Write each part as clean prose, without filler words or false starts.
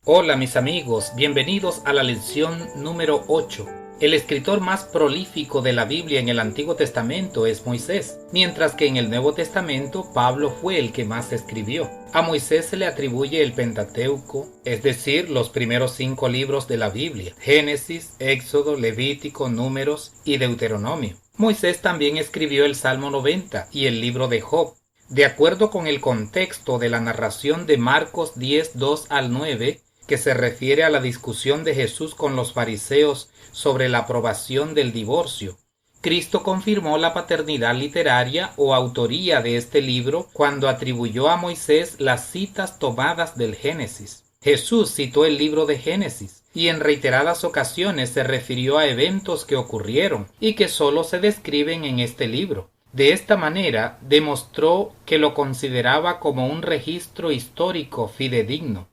Hola mis amigos, bienvenidos a la lección número 8. El escritor más prolífico de la Biblia en el Antiguo Testamento es Moisés, mientras que en el Nuevo Testamento Pablo fue el que más escribió. A Moisés se le atribuye el Pentateuco, es decir, los primeros 5 libros de la Biblia: Génesis, Éxodo, Levítico, Números y Deuteronomio. Moisés también escribió el Salmo 90 y el libro de Job. De acuerdo con el contexto de la narración de Marcos 10, 2 al 9, que se refiere a la discusión de Jesús con los fariseos sobre la aprobación del divorcio, Cristo confirmó la paternidad literaria o autoría de este libro cuando atribuyó a Moisés las citas tomadas del Génesis. Jesús citó el libro de Génesis y en reiteradas ocasiones se refirió a eventos que ocurrieron y que solo se describen en este libro. De esta manera demostró que lo consideraba como un registro histórico fidedigno.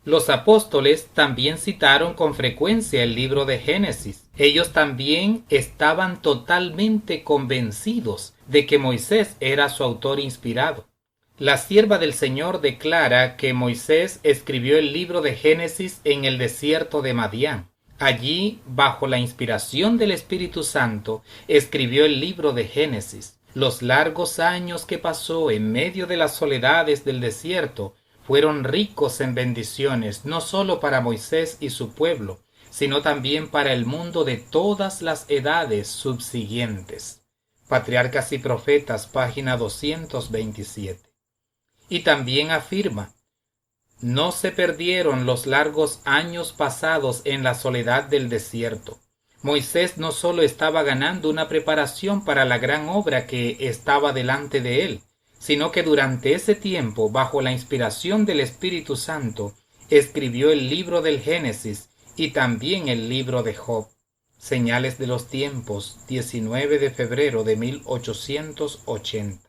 Los apóstoles también citaron con frecuencia el libro de Génesis. Ellos también estaban totalmente convencidos de que Moisés era su autor inspirado. La sierva del Señor declara que Moisés escribió el libro de Génesis en el desierto de Madián. Allí, bajo la inspiración del Espíritu Santo, escribió el libro de Génesis. Los largos años que pasó en medio de las soledades del desierto fueron ricos en bendiciones, no solo para Moisés y su pueblo, sino también para el mundo de todas las edades subsiguientes. Patriarcas y Profetas, página 227. Y también afirma: no se perdieron los largos años pasados en la soledad del desierto. Moisés no solo estaba ganando una preparación para la gran obra que estaba delante de él, sino que durante ese tiempo, bajo la inspiración del Espíritu Santo, escribió el libro del Génesis y también el libro de Job. Señales de los tiempos, 19 de febrero de 1880.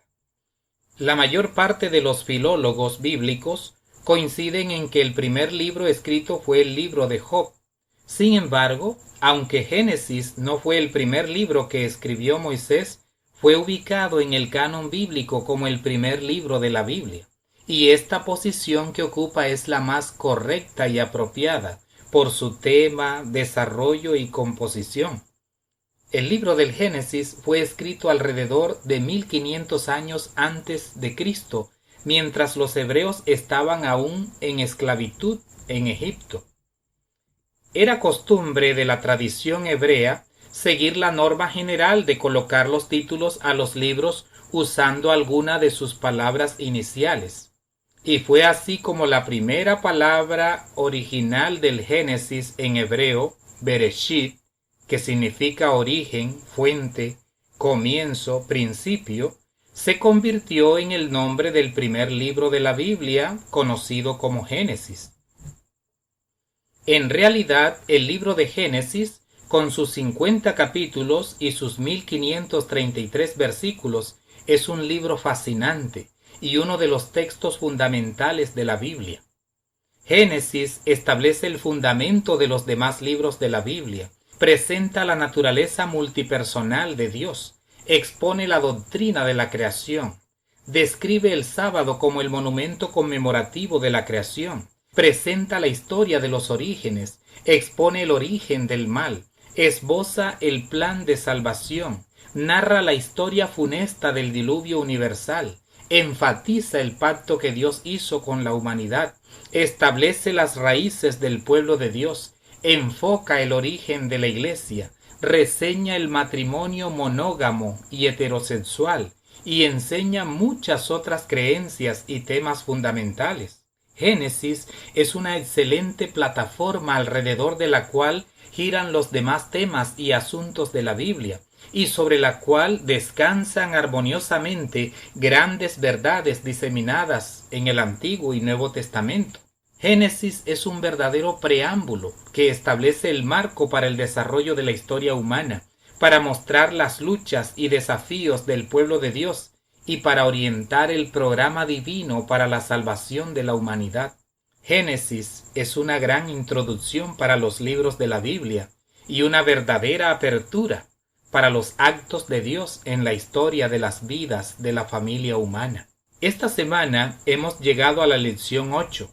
La mayor parte de los filólogos bíblicos coinciden en que el primer libro escrito fue el libro de Job. Sin embargo, aunque Génesis no fue el primer libro que escribió Moisés, fue ubicado en el canon bíblico como el primer libro de la Biblia, y esta posición que ocupa es la más correcta y apropiada por su tema, desarrollo y composición. El libro del Génesis fue escrito alrededor de 1500 años antes de Cristo, mientras los hebreos estaban aún en esclavitud en Egipto. Era costumbre de la tradición hebrea seguir la norma general de colocar los títulos a los libros usando alguna de sus palabras iniciales. Y fue así como la primera palabra original del Génesis en hebreo, Bereshit, que significa origen, fuente, comienzo, principio, se convirtió en el nombre del primer libro de la Biblia, conocido como Génesis. En realidad, el libro de Génesis, con sus 50 capítulos y sus 1533 versículos, es un libro fascinante y uno de los textos fundamentales de la Biblia. Génesis establece el fundamento de los demás libros de la Biblia, presenta la naturaleza multipersonal de Dios, expone la doctrina de la creación, describe el sábado como el monumento conmemorativo de la creación, presenta la historia de los orígenes, expone el origen del mal, esboza el plan de salvación, narra la historia funesta del diluvio universal, enfatiza el pacto que Dios hizo con la humanidad, establece las raíces del pueblo de Dios, enfoca el origen de la Iglesia, reseña el matrimonio monógamo y heterosexual y enseña muchas otras creencias y temas fundamentales. Génesis es una excelente plataforma alrededor de la cual giran los demás temas y asuntos de la Biblia, y sobre la cual descansan armoniosamente grandes verdades diseminadas en el Antiguo y Nuevo Testamento. Génesis es un verdadero preámbulo que establece el marco para el desarrollo de la historia humana, para mostrar las luchas y desafíos del pueblo de Dios y para orientar el programa divino para la salvación de la humanidad. Génesis es una gran introducción para los libros de la Biblia y una verdadera apertura para los actos de Dios en la historia de las vidas de la familia humana. Esta semana hemos llegado a la lección 8,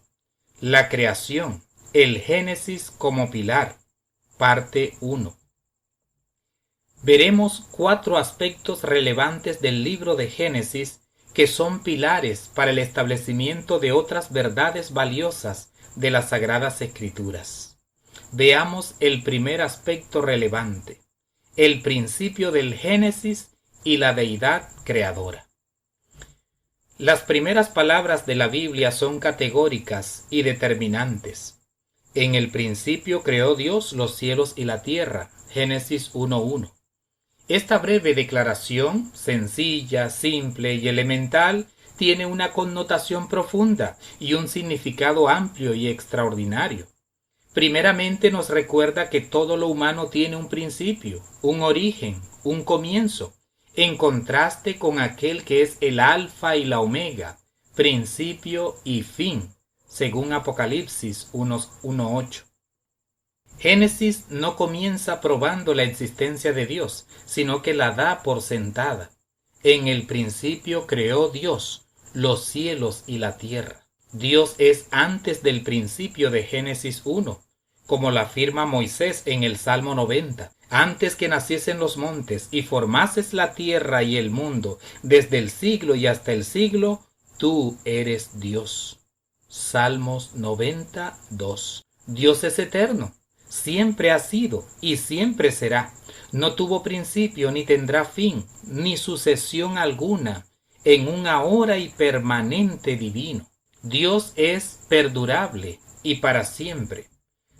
la creación, El Génesis como pilar, parte 1. Veremos 4 aspectos relevantes del libro de Génesis que son pilares para el establecimiento de otras verdades valiosas de las Sagradas Escrituras. Veamos el primer aspecto relevante, el principio del Génesis y la deidad creadora. Las primeras palabras de la Biblia son categóricas y determinantes. En el principio creó Dios los cielos y la tierra, Génesis 1:1. Esta breve declaración, sencilla, simple y elemental, tiene una connotación profunda y un significado amplio y extraordinario. Primeramente nos recuerda que todo lo humano tiene un principio, un origen, un comienzo, en contraste con aquel que es el alfa y la omega, principio y fin, según Apocalipsis 1:8. Génesis no comienza probando la existencia de Dios, sino que la da por sentada. En el principio creó Dios los cielos y la tierra. Dios es antes del principio de Génesis 1, como lo afirma Moisés en el Salmo 90. Antes que naciesen los montes y formases la tierra y el mundo, desde el siglo y hasta el siglo, tú eres Dios. Salmos 92. Dios es eterno. Siempre ha sido y siempre será. No tuvo principio ni tendrá fin, ni sucesión alguna, en un ahora y permanente divino. Dios es perdurable y para siempre.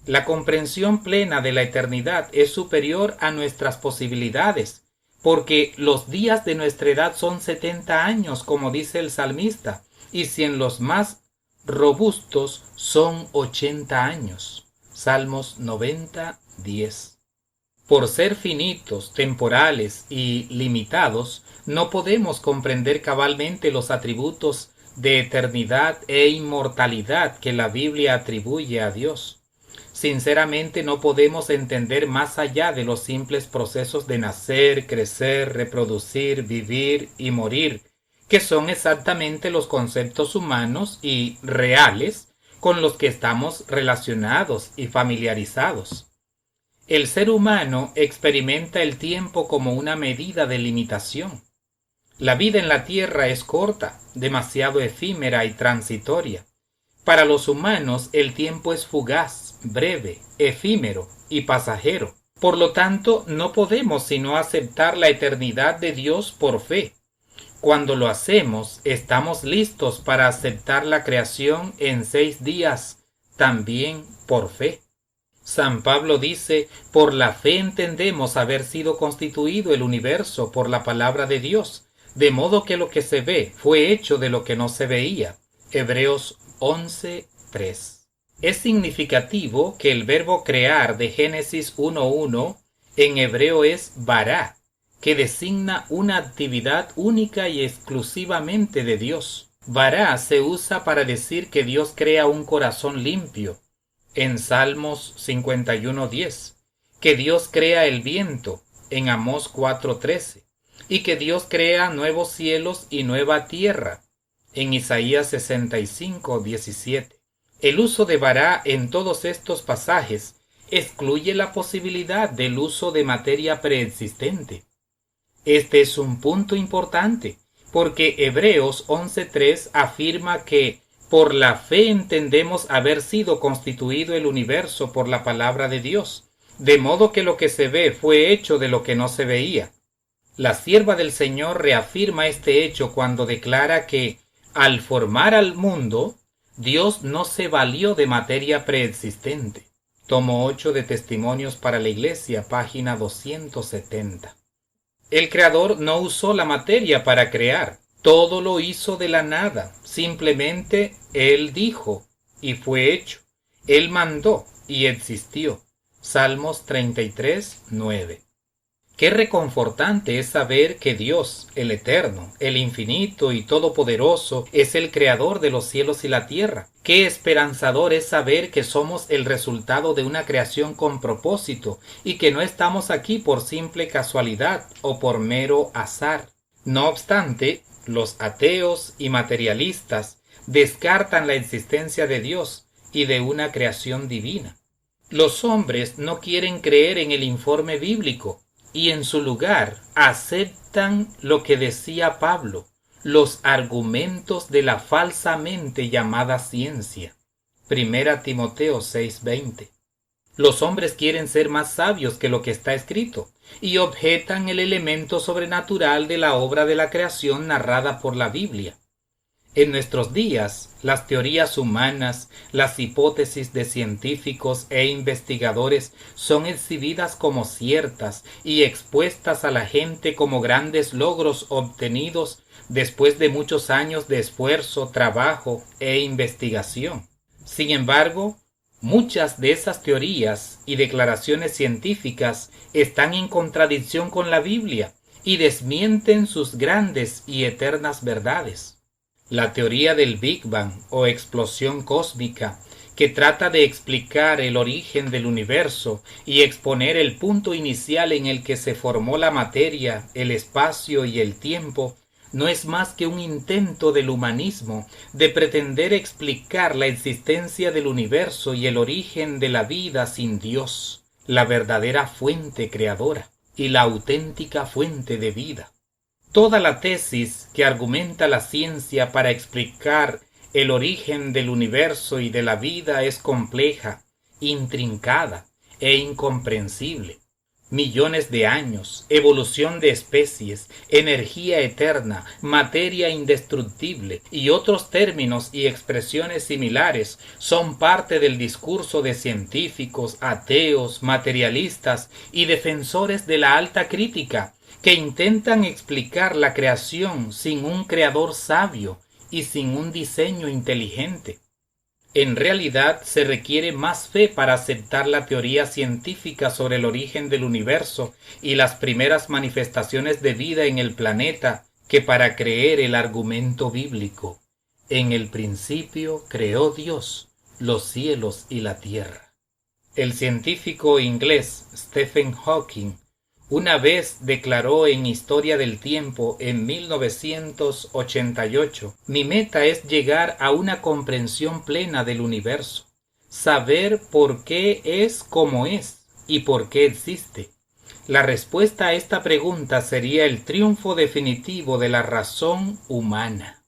La comprensión plena de la eternidad es superior a nuestras posibilidades, porque los días de nuestra edad son 70 años, como dice el salmista, y si en los más robustos son 80 años. Salmos 90:10. Por ser finitos, temporales y limitados, no podemos comprender cabalmente los atributos de eternidad e inmortalidad que la Biblia atribuye a Dios. Sinceramente no podemos entender más allá de los simples procesos de nacer, crecer, reproducir, vivir y morir, que son exactamente los conceptos humanos y reales con los que estamos relacionados y familiarizados. El ser humano experimenta el tiempo como una medida de limitación. La vida en la tierra es corta, demasiado efímera y transitoria. Para los humanos el tiempo es fugaz, breve, efímero y pasajero. Por lo tanto, no podemos sino aceptar la eternidad de Dios por fe. Cuando lo hacemos, estamos listos para aceptar la creación en 6 días, también por fe. San Pablo dice, por la fe entendemos haber sido constituido el universo por la palabra de Dios, de modo que lo que se ve fue hecho de lo que no se veía. Hebreos 11:3. Es significativo que el verbo crear de Génesis 1:1 en hebreo es bará, que designa una actividad única y exclusivamente de Dios. Bará se usa para decir que Dios crea un corazón limpio, en Salmos 51:10, que Dios crea el viento, en Amós 4:13, y que Dios crea nuevos cielos y nueva tierra, en Isaías 65:17. El uso de bará en todos estos pasajes excluye la posibilidad del uso de materia preexistente. Este es un punto importante, porque Hebreos 11:3 afirma que por la fe entendemos haber sido constituido el universo por la palabra de Dios, de modo que lo que se ve fue hecho de lo que no se veía. La sierva del Señor reafirma este hecho cuando declara que, al formar al mundo, Dios no se valió de materia preexistente. Tomo 8 de Testimonios para la Iglesia, página 270. El Creador no usó la materia para crear, todo lo hizo de la nada, simplemente Él dijo y fue hecho, Él mandó y existió. Salmos 33:9. Qué reconfortante es saber que Dios, el Eterno, el Infinito y Todopoderoso, es el Creador de los cielos y la tierra. Qué esperanzador es saber que somos el resultado de una creación con propósito y que no estamos aquí por simple casualidad o por mero azar. No obstante, los ateos y materialistas descartan la existencia de Dios y de una creación divina. Los hombres no quieren creer en el informe bíblico y en su lugar aceptan lo que decía Pablo, los argumentos de la falsamente llamada ciencia. 1 Timoteo 6:20. Los hombres quieren ser más sabios que lo que está escrito y objetan el elemento sobrenatural de la obra de la creación narrada por la Biblia. En nuestros días, las teorías humanas, las hipótesis de científicos e investigadores son exhibidas como ciertas y expuestas a la gente como grandes logros obtenidos después de muchos años de esfuerzo, trabajo e investigación. Sin embargo, muchas de esas teorías y declaraciones científicas están en contradicción con la Biblia y desmienten sus grandes y eternas verdades. La teoría del Big Bang o explosión cósmica, que trata de explicar el origen del universo y exponer el punto inicial en el que se formó la materia, el espacio y el tiempo, no es más que un intento del humanismo de pretender explicar la existencia del universo y el origen de la vida sin Dios, la verdadera fuente creadora y la auténtica fuente de vida. Toda la tesis que argumenta la ciencia para explicar el origen del universo y de la vida es compleja, intrincada e incomprensible. Millones de años, evolución de especies, energía eterna, materia indestructible y otros términos y expresiones similares son parte del discurso de científicos, ateos, materialistas y defensores de la alta crítica, que intentan explicar la creación sin un creador sabio y sin un diseño inteligente. En realidad se requiere más fe para aceptar la teoría científica sobre el origen del universo y las primeras manifestaciones de vida en el planeta que para creer el argumento bíblico. En el principio creó Dios los cielos y la tierra. El científico inglés Stephen Hawking una vez declaró en Historia del Tiempo en 1988, mi meta es llegar a una comprensión plena del universo, saber por qué es como es y por qué existe. La respuesta a esta pregunta sería el triunfo definitivo de la razón humana.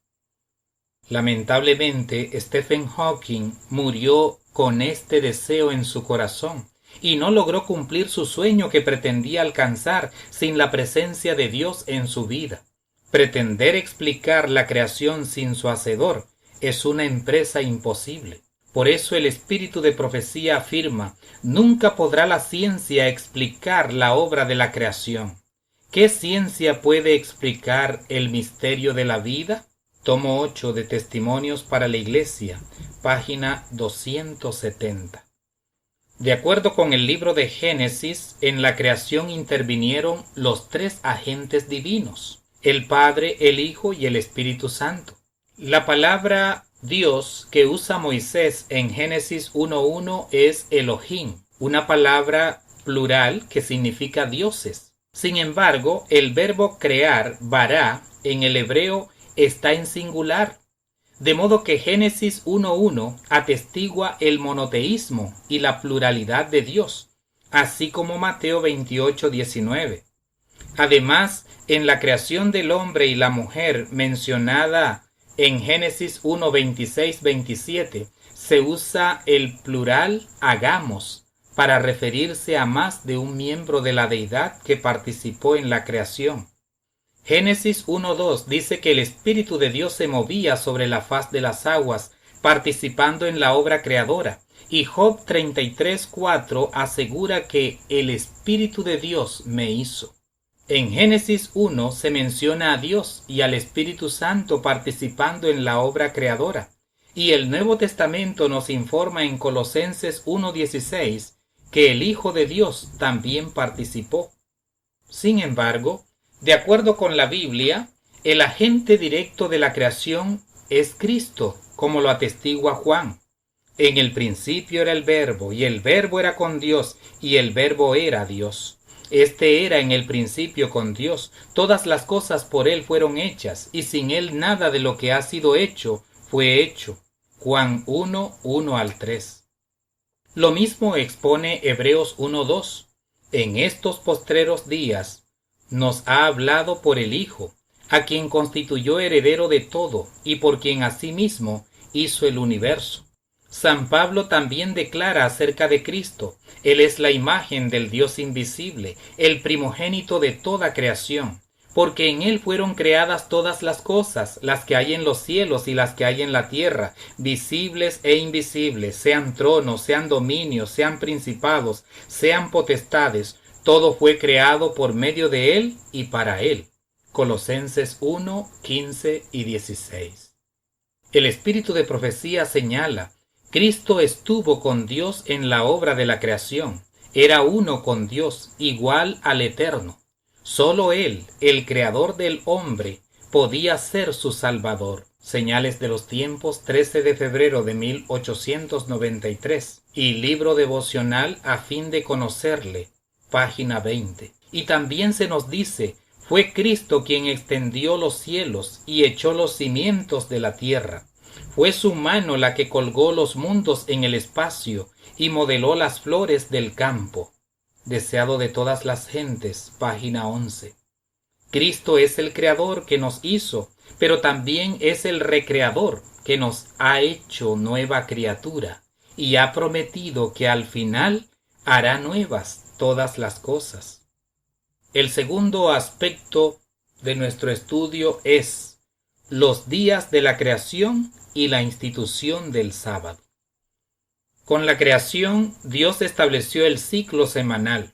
Lamentablemente, Stephen Hawking murió con este deseo en su corazón, y no logró cumplir su sueño que pretendía alcanzar sin la presencia de Dios en su vida. Pretender explicar la creación sin su hacedor es una empresa imposible. Por eso el espíritu de profecía afirma, nunca podrá la ciencia explicar la obra de la creación. ¿Qué ciencia puede explicar el misterio de la vida? Tomo 8 de Testimonios para la Iglesia, página 270. De acuerdo con el libro de Génesis, en la creación intervinieron los tres agentes divinos, el Padre, el Hijo y el Espíritu Santo. La palabra Dios que usa Moisés en Génesis 1:1 es Elohim, una palabra plural que significa dioses. Sin embargo, el verbo crear, bará, en el hebreo está en singular. De modo que Génesis 1:1 atestigua el monoteísmo y la pluralidad de Dios, así como Mateo 28:19. Además, en la creación del hombre y la mujer mencionada en Génesis 1:26-27, se usa el plural hagamos para referirse a más de un miembro de la deidad que participó en la creación. Génesis 1:2 dice que el Espíritu de Dios se movía sobre la faz de las aguas, participando en la obra creadora, y Job 33:4 asegura que el Espíritu de Dios me hizo. En Génesis 1 se menciona a Dios y al Espíritu Santo participando en la obra creadora, y el Nuevo Testamento nos informa en Colosenses 1:16 que el Hijo de Dios también participó. Sin embargo, de acuerdo con la Biblia, el agente directo de la creación es Cristo, como lo atestigua Juan. En el principio era el Verbo, y el Verbo era con Dios, y el Verbo era Dios. Este era en el principio con Dios. Todas las cosas por Él fueron hechas, y sin Él nada de lo que ha sido hecho fue hecho. Juan 1, 1 al 3. Lo mismo expone Hebreos 1:2. En estos postreros días nos ha hablado por el Hijo, a quien constituyó heredero de todo y por quien asimismo hizo el universo. San Pablo también declara acerca de Cristo: Él es la imagen del Dios invisible, el primogénito de toda creación, porque en Él fueron creadas todas las cosas, las que hay en los cielos y las que hay en la tierra, visibles e invisibles, sean tronos, sean dominios, sean principados, sean potestades, todo fue creado por medio de Él y para Él. Colosenses 1, 15 y 16. El espíritu de profecía señala: Cristo estuvo con Dios en la obra de la creación, era uno con Dios, igual al Eterno. Solo Él, el Creador del hombre, podía ser su Salvador. Señales de los Tiempos, 13 de febrero de 1893. Y Libro Devocional a fin de conocerle, página 20. Y también se nos dice: fue Cristo quien extendió los cielos y echó los cimientos de la tierra. Fue su mano la que colgó los mundos en el espacio y modeló las flores del campo. Deseado de todas las gentes, página 11. Cristo es el Creador que nos hizo, pero también es el Recreador que nos ha hecho nueva criatura y ha prometido que al final hará nuevas todas las cosas. El segundo aspecto de nuestro estudio es los días de la creación y la institución del sábado. Con la creación, Dios estableció el ciclo semanal.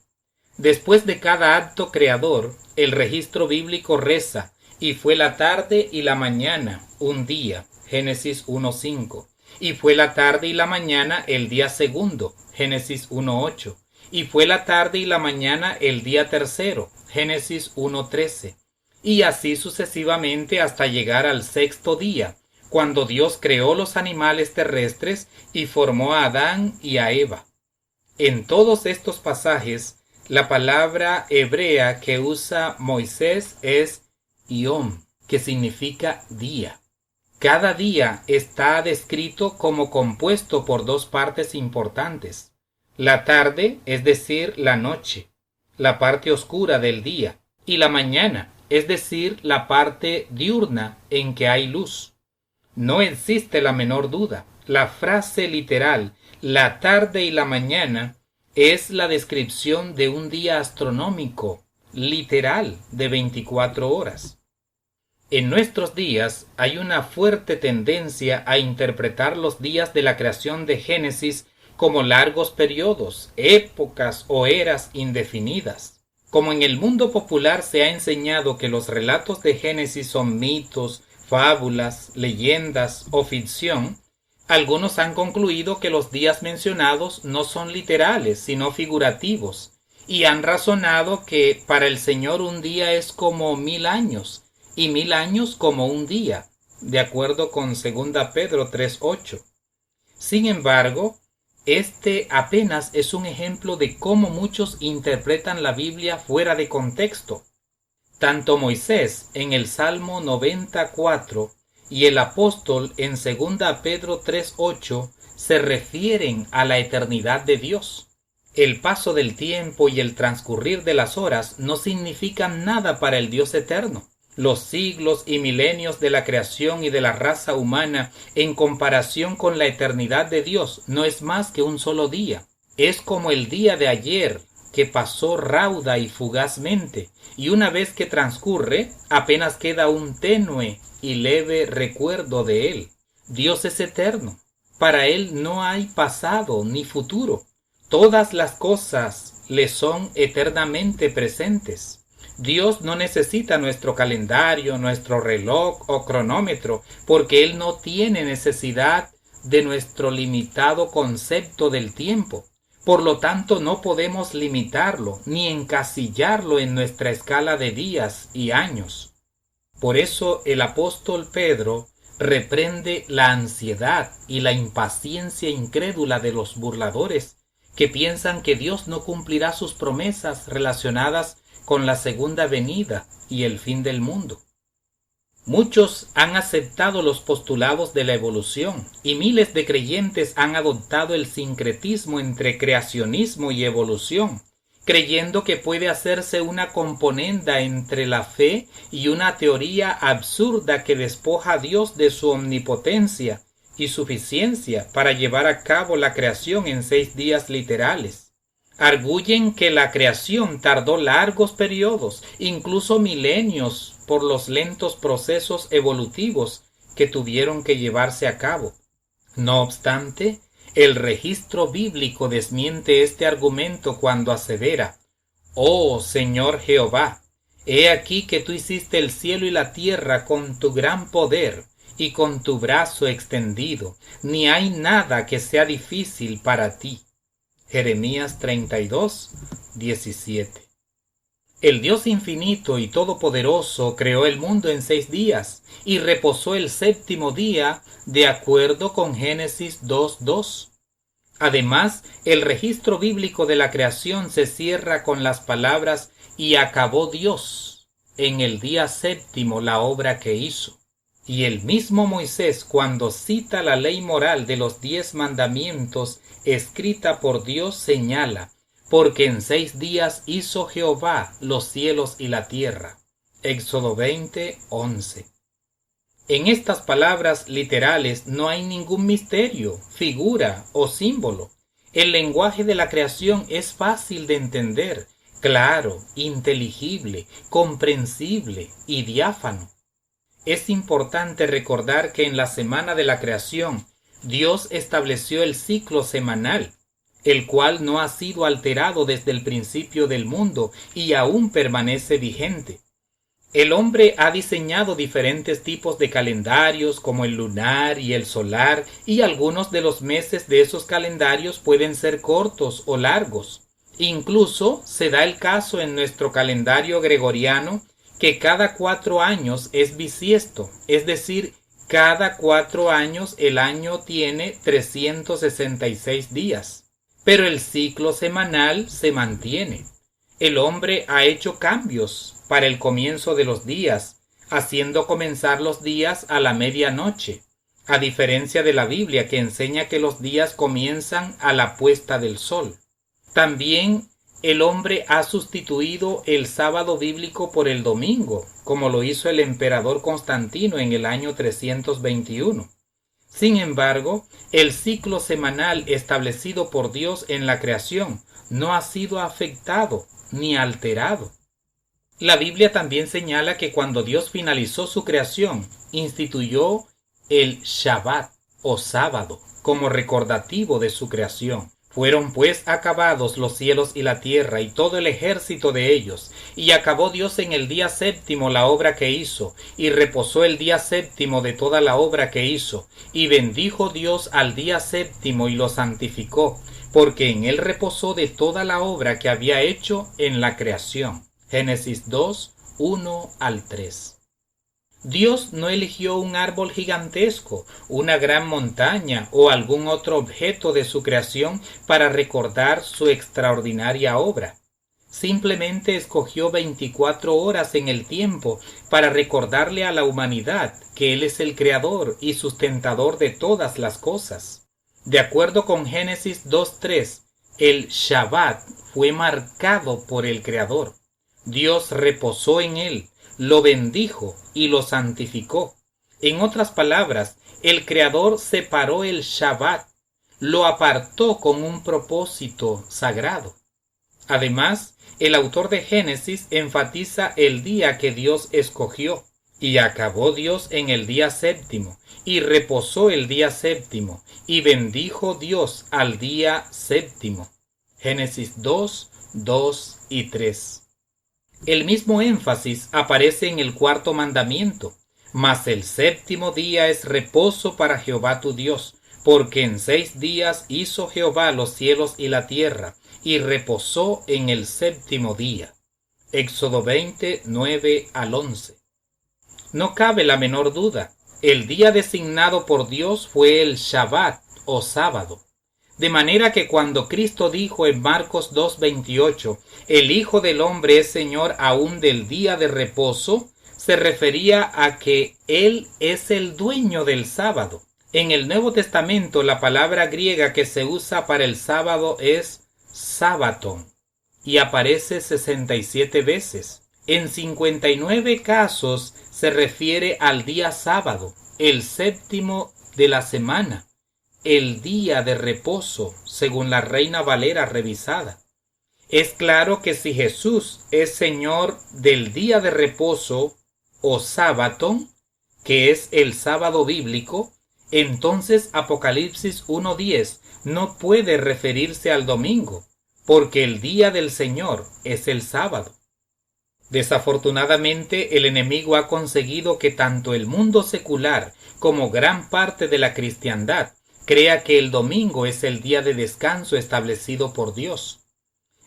Después de cada acto creador, el registro bíblico reza: y fue la tarde y la mañana un día, Génesis 1:5, y fue la tarde y la mañana el día segundo, Génesis 1:8, y fue la tarde y la mañana el día tercero, Génesis 1:13, y así sucesivamente hasta llegar al sexto día, cuando Dios creó los animales terrestres y formó a Adán y a Eva. En todos estos pasajes, la palabra hebrea que usa Moisés es yom, que significa día. Cada día está descrito como compuesto por dos partes importantes: la tarde, es decir, la noche, la parte oscura del día, y la mañana, es decir, la parte diurna en que hay luz. No existe la menor duda. La frase literal, la tarde y la mañana, es la descripción de un día astronómico, literal, de 24 horas. En nuestros días hay una fuerte tendencia a interpretar los días de la creación de Génesis como largos periodos, épocas o eras indefinidas. Como en el mundo popular se ha enseñado que los relatos de Génesis son mitos, fábulas, leyendas o ficción, algunos han concluido que los días mencionados no son literales, sino figurativos, y han razonado que para el Señor un día es como 1000 años, y 1000 años como un día, de acuerdo con 2 Pedro 3:8. Sin embargo, este apenas es un ejemplo de cómo muchos interpretan la Biblia fuera de contexto. Tanto Moisés en el Salmo 94 y el apóstol en 2 Pedro 3:8 se refieren a la eternidad de Dios. El paso del tiempo y el transcurrir de las horas no significan nada para el Dios eterno. Los siglos y milenios de la creación y de la raza humana en comparación con la eternidad de Dios no es más que un solo día. Es como el día de ayer, que pasó rauda y fugazmente, y una vez que transcurre, apenas queda un tenue y leve recuerdo de él. Dios es eterno. Para él no hay pasado ni futuro. Todas las cosas le son eternamente presentes. Dios no necesita nuestro calendario, nuestro reloj o cronómetro, porque Él no tiene necesidad de nuestro limitado concepto del tiempo. Por lo tanto, no podemos limitarlo ni encasillarlo en nuestra escala de días y años. Por eso el apóstol Pedro reprende la ansiedad y la impaciencia incrédula de los burladores que piensan que Dios no cumplirá sus promesas relacionadas con la segunda venida y el fin del mundo. Muchos han aceptado los postulados de la evolución y miles de creyentes han adoptado el sincretismo entre creacionismo y evolución, creyendo que puede hacerse una componenda entre la fe y una teoría absurda que despoja a Dios de su omnipotencia y suficiencia para llevar a cabo la creación en 6 días literales. Arguyen que la creación tardó largos periodos, incluso milenios, por los lentos procesos evolutivos que tuvieron que llevarse a cabo. No obstante, el registro bíblico desmiente este argumento cuando asevera: «Oh Señor Jehová, he aquí que tú hiciste el cielo y la tierra con tu gran poder y con tu brazo extendido, ni hay nada que sea difícil para ti». Jeremías 32, 17. El Dios infinito y todopoderoso creó el mundo en 6 días y reposó el 7º día de acuerdo con Génesis 2:2. Además, el registro bíblico de la creación se cierra con las palabras «y acabó Dios en el día 7º la obra que hizo». Y el mismo Moisés, cuando cita la ley moral de los 10 mandamientos escrita por Dios, señala: «Porque en 6 días hizo Jehová los cielos y la tierra». Éxodo 20:11. En estas palabras literales no hay ningún misterio, figura o símbolo. El lenguaje de la creación es fácil de entender, claro, inteligible, comprensible y diáfano. Es importante recordar que en la semana de la creación, Dios estableció el ciclo semanal, el cual no ha sido alterado desde el principio del mundo y aún permanece vigente. El hombre ha diseñado diferentes tipos de calendarios como el lunar y el solar, y algunos de los meses de esos calendarios pueden ser cortos o largos. Incluso se da el caso en nuestro calendario gregoriano que cada 4 años es bisiesto, es decir, cada 4 años el año tiene 366 días. Pero el ciclo semanal se mantiene. El hombre ha hecho cambios para el comienzo de los días, haciendo comenzar los días a la medianoche, a diferencia de la Biblia, que enseña que los días comienzan a la puesta del sol. También el hombre ha sustituido el sábado bíblico por el domingo, como lo hizo el emperador Constantino en el año 321. Sin embargo, el ciclo semanal establecido por Dios en la creación no ha sido afectado ni alterado. La Biblia también señala que cuando Dios finalizó su creación, instituyó el Shabbat o sábado como recordativo de su creación. Fueron pues acabados los cielos y la tierra y todo el ejército de ellos, y acabó Dios en el día 7º la obra que hizo, y reposó el día 7º de toda la obra que hizo, y bendijo Dios al día 7º y lo santificó, porque en él reposó de toda la obra que había hecho en la creación. Génesis 2, 1 al 3. Dios no eligió un árbol gigantesco, una gran montaña o algún otro objeto de su creación para recordar su extraordinaria obra. Simplemente escogió 24 horas en el tiempo para recordarle a la humanidad que Él es el creador y sustentador de todas las cosas. De acuerdo con Génesis 2:3, el Shabbat fue marcado por el Creador. Dios reposó en él, lo bendijo y lo santificó. En otras palabras, el Creador separó el Shabbat, lo apartó con un propósito sagrado. Además, el autor de Génesis enfatiza el día que Dios escogió, y acabó Dios en el día 7º, y reposó el día 7º, y bendijo Dios al día 7º. Génesis 2, 2 y 3. El mismo énfasis aparece en el 4º mandamiento: mas el 7º día es reposo para Jehová tu Dios, porque en 6 días hizo Jehová los cielos y la tierra, y reposó en el 7º día. Éxodo 20, 9 al 11. No cabe la menor duda, el día designado por Dios fue el Shabbat o sábado. De manera que cuando Cristo dijo en Marcos 2:28, el Hijo del Hombre es Señor aún del día de reposo, se refería a que Él es el dueño del sábado. En el Nuevo Testamento la palabra griega que se usa para el sábado es sábaton y aparece 67 veces. En 59 casos se refiere al día sábado, el séptimo de la semana, el día de reposo, según la Reina Valera revisada. Es claro que si Jesús es Señor del día de reposo o sábaton, que es el sábado bíblico, entonces Apocalipsis 1:10 no puede referirse al domingo, porque el día del Señor es el sábado. Desafortunadamente, el enemigo ha conseguido que tanto el mundo secular como gran parte de la cristiandad crea que el domingo es el día de descanso establecido por Dios.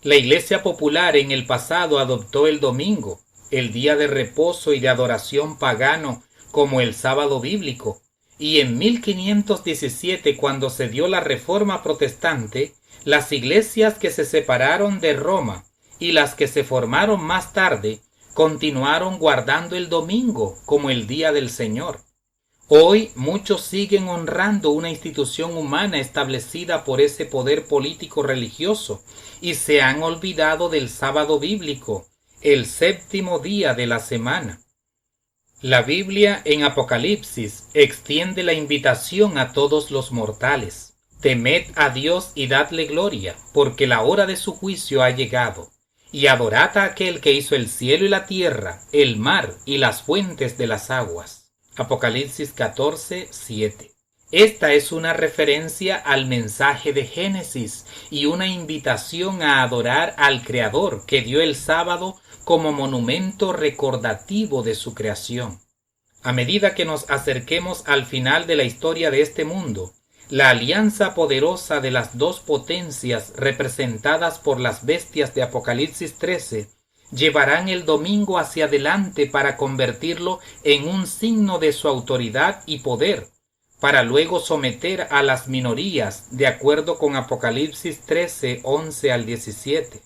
La Iglesia popular en el pasado adoptó el domingo, el día de reposo y de adoración pagano, como el sábado bíblico, y en 1517, cuando se dio la Reforma Protestante, las iglesias que se separaron de Roma y las que se formaron más tarde continuaron guardando el domingo como el día del Señor. Hoy muchos siguen honrando una institución humana establecida por ese poder político religioso y se han olvidado del sábado bíblico, el séptimo día de la semana. La Biblia en Apocalipsis extiende la invitación a todos los mortales. Temed a Dios y dadle gloria, porque la hora de su juicio ha llegado. Y adorad a aquel que hizo el cielo y la tierra, el mar y las fuentes de las aguas. Apocalipsis 14:7. Esta es una referencia al mensaje de Génesis y una invitación a adorar al Creador que dio el sábado como monumento recordativo de su creación. A medida que nos acerquemos al final de la historia de este mundo, la alianza poderosa de las dos potencias representadas por las bestias de Apocalipsis 13 llevarán el domingo hacia adelante para convertirlo en un signo de su autoridad y poder, para luego someter a las minorías de acuerdo con Apocalipsis 13, 11 al 17.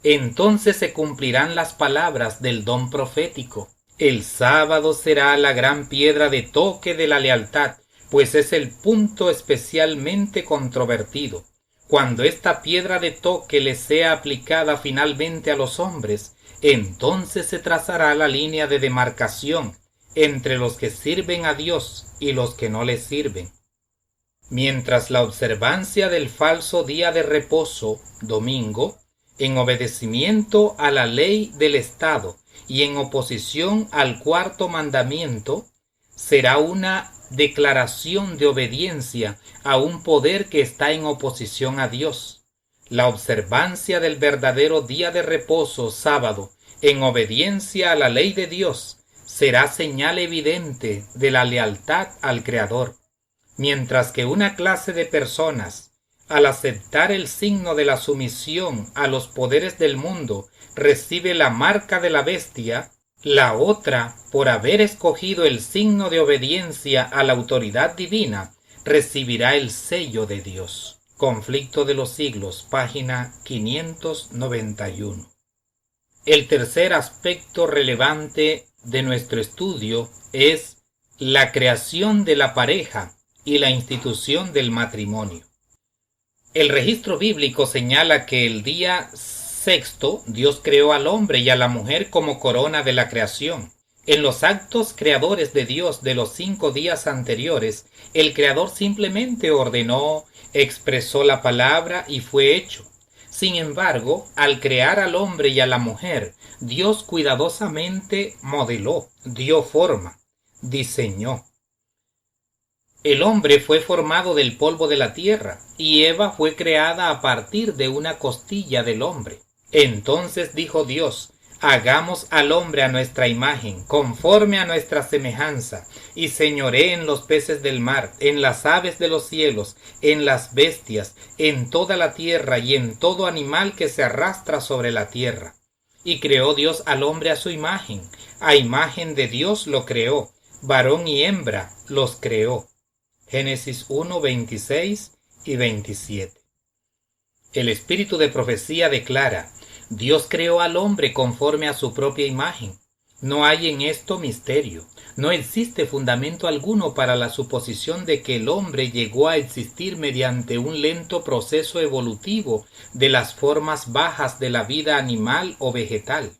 Entonces se cumplirán las palabras del don profético. El sábado será la gran piedra de toque de la lealtad, pues es el punto especialmente controvertido. Cuando esta piedra de toque le sea aplicada finalmente a los hombres, entonces se trazará la línea de demarcación entre los que sirven a Dios y los que no le sirven. Mientras la observancia del falso día de reposo, domingo, en obedecimiento a la ley del Estado y en oposición al cuarto mandamiento, será una declaración de obediencia a un poder que está en oposición a Dios. La observancia del verdadero día de reposo, sábado, en obediencia a la ley de Dios, será señal evidente de la lealtad al Creador, mientras que una clase de personas, al aceptar el signo de la sumisión a los poderes del mundo, recibe la marca de la bestia, la otra, por haber escogido el signo de obediencia a la autoridad divina, recibirá el sello de Dios. Conflicto de los siglos, página 591. El tercer aspecto relevante de nuestro estudio es la creación de la pareja y la institución del matrimonio. El registro bíblico señala que el día sexto Dios creó al hombre y a la mujer como corona de la creación. En los actos creadores de Dios de los 5 días anteriores, el Creador simplemente ordenó, expresó la palabra y fue hecho. Sin embargo, al crear al hombre y a la mujer, Dios cuidadosamente modeló, dio forma, diseñó. El hombre fue formado del polvo de la tierra, y Eva fue creada a partir de una costilla del hombre. Entonces dijo Dios: hagamos al hombre a nuestra imagen, conforme a nuestra semejanza, y señoree en los peces del mar, en las aves de los cielos, en las bestias, en toda la tierra y en todo animal que se arrastra sobre la tierra. Y creó Dios al hombre a su imagen, a imagen de Dios lo creó, varón y hembra los creó. Génesis 1, 26 y 27. El espíritu de profecía declara: Dios creó al hombre conforme a su propia imagen. No hay en esto misterio. No existe fundamento alguno para la suposición de que el hombre llegó a existir mediante un lento proceso evolutivo de las formas bajas de la vida animal o vegetal.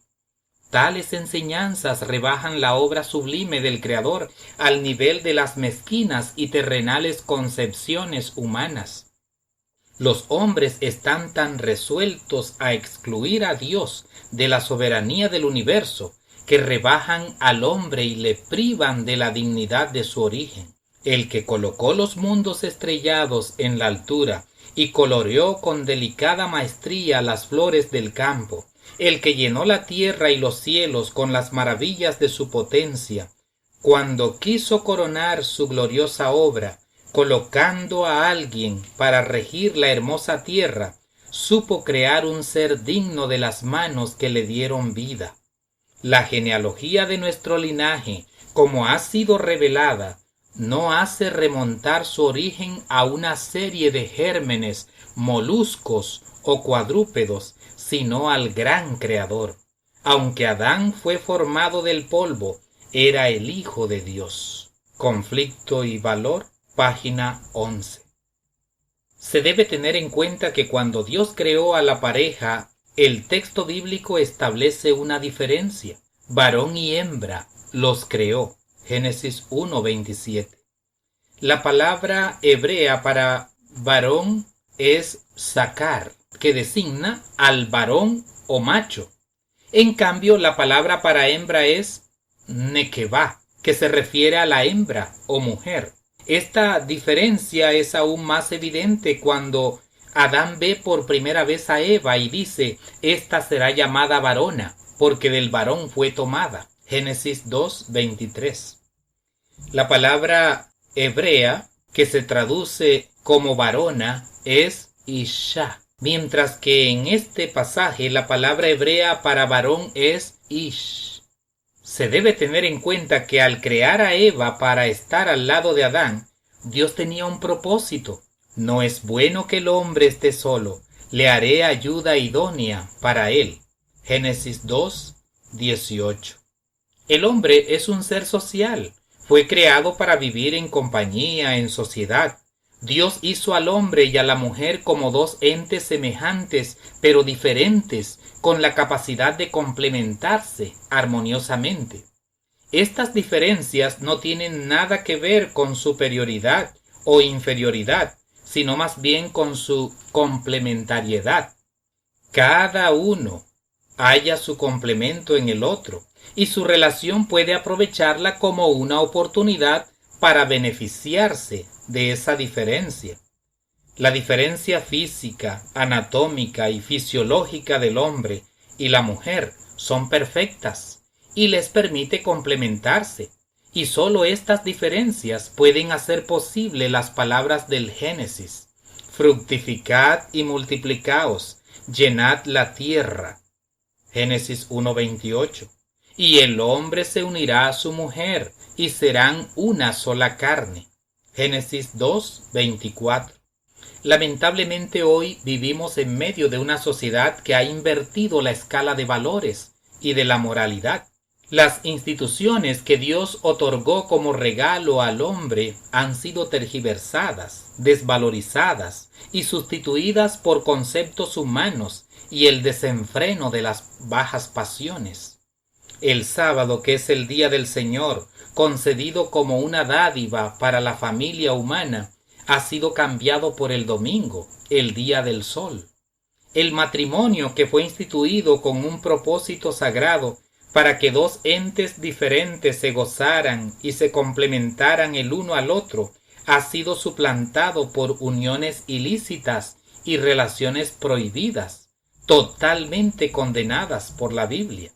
Tales enseñanzas rebajan la obra sublime del Creador al nivel de las mezquinas y terrenales concepciones humanas. Los hombres están tan resueltos a excluir a Dios de la soberanía del universo que rebajan al hombre y le privan de la dignidad de su origen. El que colocó los mundos estrellados en la altura y coloreó con delicada maestría las flores del campo, el que llenó la tierra y los cielos con las maravillas de su potencia, cuando quiso coronar su gloriosa obra, colocando a alguien para regir la hermosa tierra, supo crear un ser digno de las manos que le dieron vida. La genealogía de nuestro linaje, como ha sido revelada, no hace remontar su origen a una serie de gérmenes, moluscos o cuadrúpedos, sino al gran Creador. Aunque Adán fue formado del polvo, era el Hijo de Dios. Conflicto y valor, página 11. Se debe tener en cuenta que cuando Dios creó a la pareja, el texto bíblico establece una diferencia. Varón y hembra los creó. Génesis 1:27. La palabra hebrea para varón es zakar, que designa al varón o macho. En cambio, la palabra para hembra es nekevá, que se refiere a la hembra o mujer. Esta diferencia es aún más evidente cuando Adán ve por primera vez a Eva y dice: «Esta será llamada varona, porque del varón fue tomada». Génesis 2:23. La palabra hebrea, que se traduce como varona, es isha, mientras que en este pasaje la palabra hebrea para varón es ish. Se debe tener en cuenta que al crear a Eva para estar al lado de Adán, Dios tenía un propósito. No es bueno que el hombre esté solo, le haré ayuda idónea para él. Génesis 2:18. El hombre es un ser social, fue creado para vivir en compañía, en sociedad. Dios hizo al hombre y a la mujer como dos entes semejantes, pero diferentes, con la capacidad de complementarse armoniosamente. Estas diferencias no tienen nada que ver con superioridad o inferioridad, sino más bien con su complementariedad. Cada uno halla su complemento en el otro, y su relación puede aprovecharla como una oportunidad para beneficiarse de esa diferencia. La diferencia física, anatómica y fisiológica del hombre y la mujer son perfectas y les permite complementarse, y sólo estas diferencias pueden hacer posible las palabras del Génesis: fructificad y multiplicaos, llenad la tierra. Génesis 1:28. Y el hombre se unirá a su mujer, y serán una sola carne. Génesis 2:24. Lamentablemente hoy vivimos en medio de una sociedad que ha invertido la escala de valores y de la moralidad. Las instituciones que Dios otorgó como regalo al hombre han sido tergiversadas, desvalorizadas y sustituidas por conceptos humanos y el desenfreno de las bajas pasiones. El sábado, que es el día del Señor, concedido como una dádiva para la familia humana, ha sido cambiado por el domingo, el día del sol. El matrimonio, que fue instituido con un propósito sagrado para que dos entes diferentes se gozaran y se complementaran el uno al otro, ha sido suplantado por uniones ilícitas y relaciones prohibidas, totalmente condenadas por la Biblia.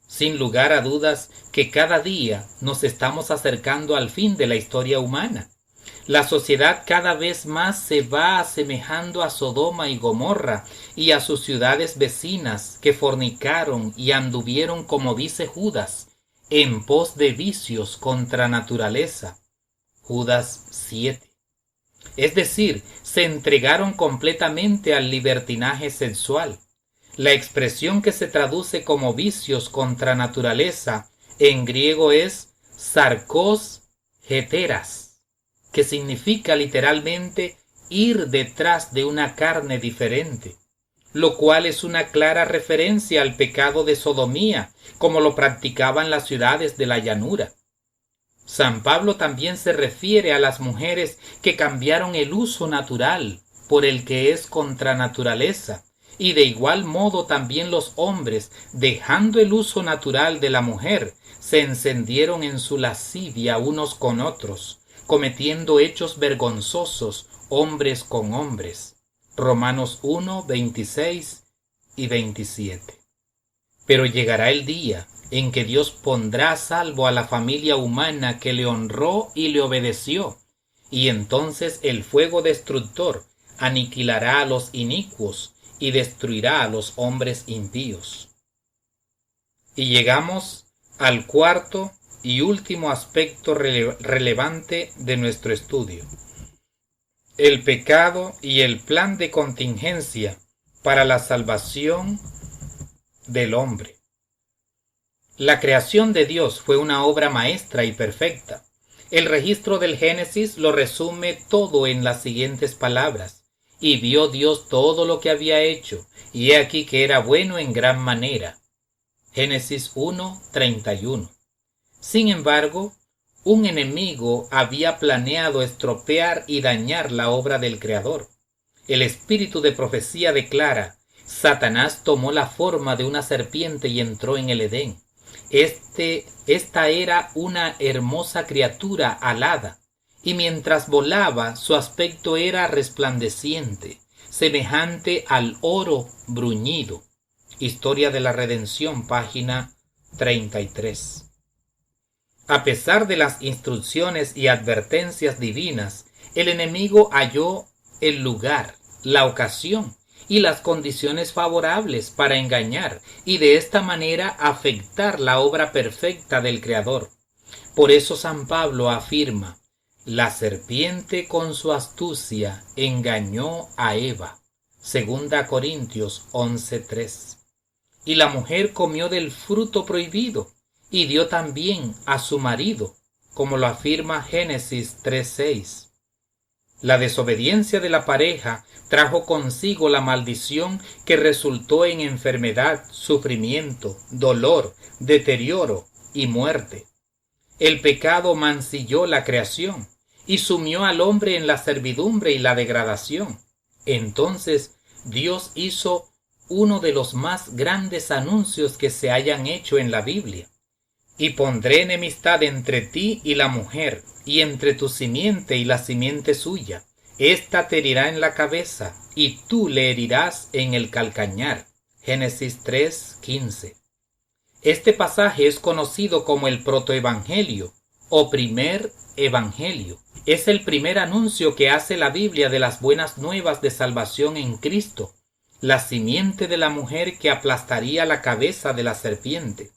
Sin lugar a dudas que cada día nos estamos acercando al fin de la historia humana. La sociedad cada vez más se va asemejando a Sodoma y Gomorra y a sus ciudades vecinas que fornicaron y anduvieron, como dice Judas, en pos de vicios contra naturaleza. Judas 7. Es decir, se entregaron completamente al libertinaje sexual. La expresión que se traduce como vicios contra naturaleza en griego es sarkos heteras, que significa literalmente ir detrás de una carne diferente, lo cual es una clara referencia al pecado de sodomía, como lo practicaban las ciudades de la llanura. San Pablo también se refiere a las mujeres que cambiaron el uso natural por el que es contra naturaleza, y de igual modo también los hombres, dejando el uso natural de la mujer, se encendieron en su lascivia unos con otros, cometiendo hechos vergonzosos hombres con hombres. Romanos 1, 26 y 27. Pero llegará el día en que Dios pondrá a salvo a la familia humana que le honró y le obedeció, y entonces el fuego destructor aniquilará a los inicuos y destruirá a los hombres impíos. Y llegamos al cuarto y último aspecto relevante de nuestro estudio: el pecado y el plan de contingencia para la salvación del hombre. La creación de Dios fue una obra maestra y perfecta. El registro del Génesis lo resume todo en las siguientes palabras: y vio Dios todo lo que había hecho, y he aquí que era bueno en gran manera. Génesis 1:31. Sin embargo, un enemigo había planeado estropear y dañar la obra del Creador. El espíritu de profecía declara: Satanás tomó la forma de una serpiente y entró en el Edén. Esta era una hermosa criatura alada, y mientras volaba su aspecto era resplandeciente, semejante al oro bruñido. Historia de la Redención, página 33. A pesar de las instrucciones y advertencias divinas, el enemigo halló el lugar, la ocasión y las condiciones favorables para engañar y de esta manera afectar la obra perfecta del Creador. Por eso San Pablo afirma: la serpiente con su astucia engañó a Eva. 2 Corintios 11:3. Y la mujer comió del fruto prohibido y dio también a su marido, como lo afirma Génesis 3:6. La desobediencia de la pareja trajo consigo la maldición que resultó en enfermedad, sufrimiento, dolor, deterioro y muerte. El pecado mancilló la creación y sumió al hombre en la servidumbre y la degradación. Entonces Dios hizo uno de los más grandes anuncios que se hayan hecho en la Biblia: y pondré enemistad entre ti y la mujer, y entre tu simiente y la simiente suya. Ésta te herirá en la cabeza, y tú le herirás en el calcañar. Génesis 3:15. Este pasaje es conocido como el protoevangelio o primer evangelio. Es el primer anuncio que hace la Biblia de las buenas nuevas de salvación en Cristo, la simiente de la mujer que aplastaría la cabeza de la serpiente.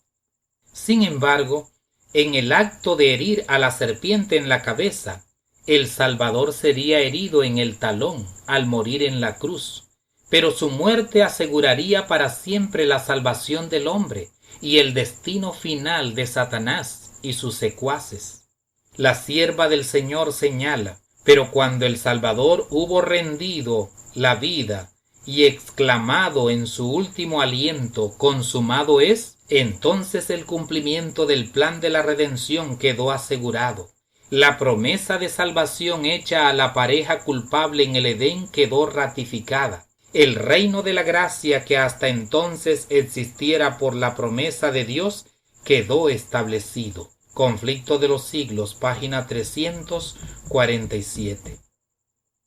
Sin embargo, en el acto de herir a la serpiente en la cabeza, el Salvador sería herido en el talón al morir en la cruz, pero su muerte aseguraría para siempre la salvación del hombre y el destino final de Satanás y sus secuaces. La sierva del Señor señala: pero cuando el Salvador hubo rendido la vida y exclamado en su último aliento: consumado es, entonces el cumplimiento del plan de la redención quedó asegurado. La promesa de salvación hecha a la pareja culpable en el Edén quedó ratificada. El reino de la gracia que hasta entonces existiera por la promesa de Dios quedó establecido. Conflicto de los siglos, página 347.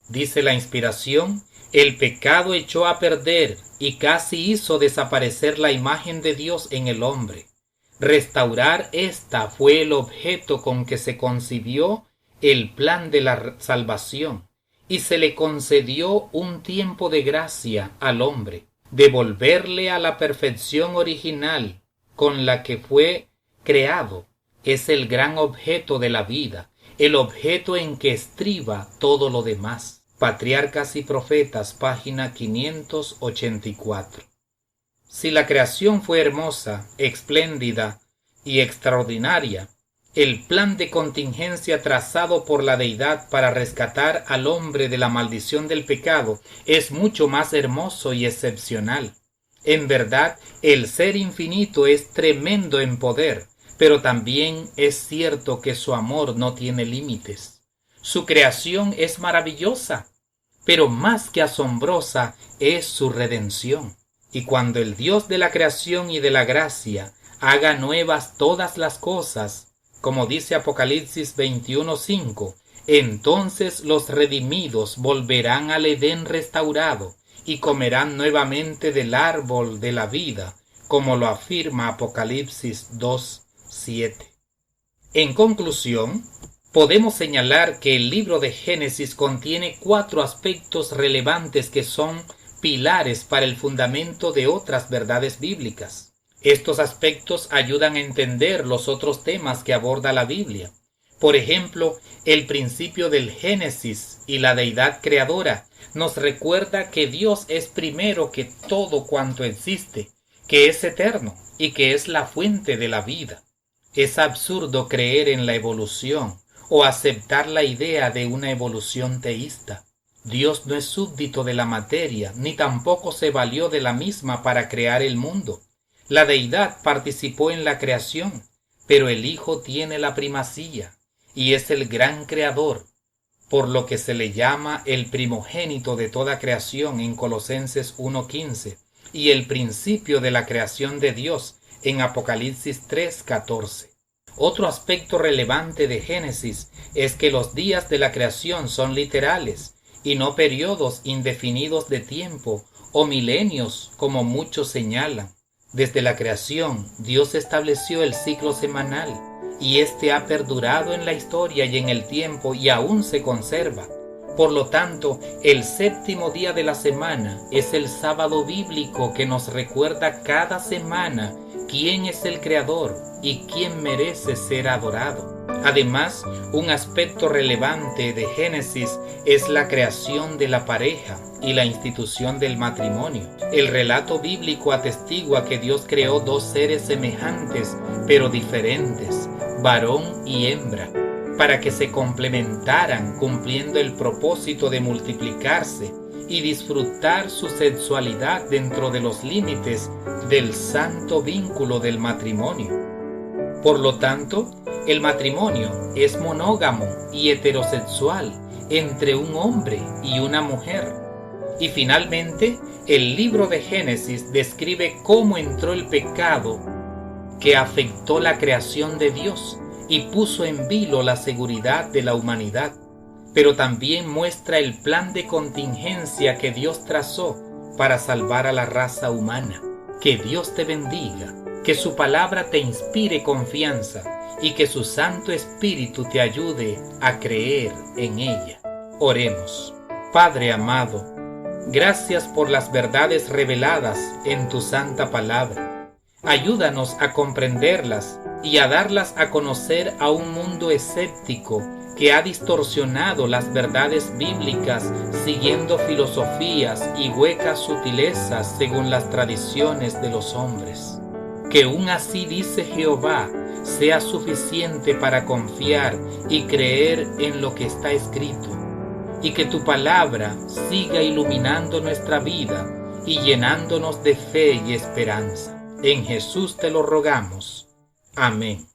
Dice la inspiración: el pecado echó a perder y casi hizo desaparecer la imagen de Dios en el hombre. Restaurar esta fue el objeto con que se concibió el plan de la salvación, y se le concedió un tiempo de gracia al hombre, devolverle a la perfección original con la que fue creado. Es el gran objeto de la vida, el objeto en que estriba todo lo demás. Patriarcas y Profetas, página 584. Si la creación fue hermosa, espléndida y extraordinaria, el plan de contingencia trazado por la deidad para rescatar al hombre de la maldición del pecado es mucho más hermoso y excepcional. En verdad, el Ser Infinito es tremendo en poder, pero también es cierto que su amor no tiene límites. Su creación es maravillosa, pero más que asombrosa es su redención. Y cuando el Dios de la creación y de la gracia haga nuevas todas las cosas, como dice Apocalipsis 21:5, entonces los redimidos volverán al Edén restaurado y comerán nuevamente del árbol de la vida, como lo afirma Apocalipsis 2:7. En conclusión, podemos señalar que el libro de Génesis contiene 4 aspectos relevantes que son pilares para el fundamento de otras verdades bíblicas. Estos aspectos ayudan a entender los otros temas que aborda la Biblia. Por ejemplo, el principio del Génesis y la deidad creadora nos recuerda que Dios es primero que todo cuanto existe, que es eterno y que es la fuente de la vida. Es absurdo creer en la evolución o aceptar la idea de una evolución teísta. Dios no es súbdito de la materia, ni tampoco se valió de la misma para crear el mundo. La deidad participó en la creación, pero el Hijo tiene la primacía y es el gran creador, por lo que se le llama el primogénito de toda creación en Colosenses 1:15 y el principio de la creación de Dios en Apocalipsis 3:14. Otro aspecto relevante de Génesis es que los días de la creación son literales y no periodos indefinidos de tiempo o milenios como muchos señalan. Desde la creación, Dios estableció el ciclo semanal y este ha perdurado en la historia y en el tiempo y aún se conserva. Por lo tanto, el séptimo día de la semana es el sábado bíblico que nos recuerda cada semana quién es el Creador y quién merece ser adorado. Además, un aspecto relevante de Génesis es la creación de la pareja y la institución del matrimonio. El relato bíblico atestigua que Dios creó 2 seres semejantes pero diferentes, varón y hembra, para que se complementaran cumpliendo el propósito de multiplicarse y disfrutar su sexualidad dentro de los límites del santo vínculo del matrimonio. Por lo tanto, el matrimonio es monógamo y heterosexual entre un hombre y una mujer. Y finalmente, el libro de Génesis describe cómo entró el pecado que afectó la creación de Dios y puso en vilo la seguridad de la humanidad, pero también muestra el plan de contingencia que Dios trazó para salvar a la raza humana. Que Dios te bendiga, que su palabra te inspire confianza y que su Santo Espíritu te ayude a creer en ella. Oremos. Padre amado, gracias por las verdades reveladas en tu santa palabra. Ayúdanos a comprenderlas y a darlas a conocer a un mundo escéptico que ha distorsionado las verdades bíblicas siguiendo filosofías y huecas sutilezas según las tradiciones de los hombres. Que un así dice Jehová sea suficiente para confiar y creer en lo que está escrito, y que tu palabra siga iluminando nuestra vida y llenándonos de fe y esperanza. En Jesús te lo rogamos. Amén.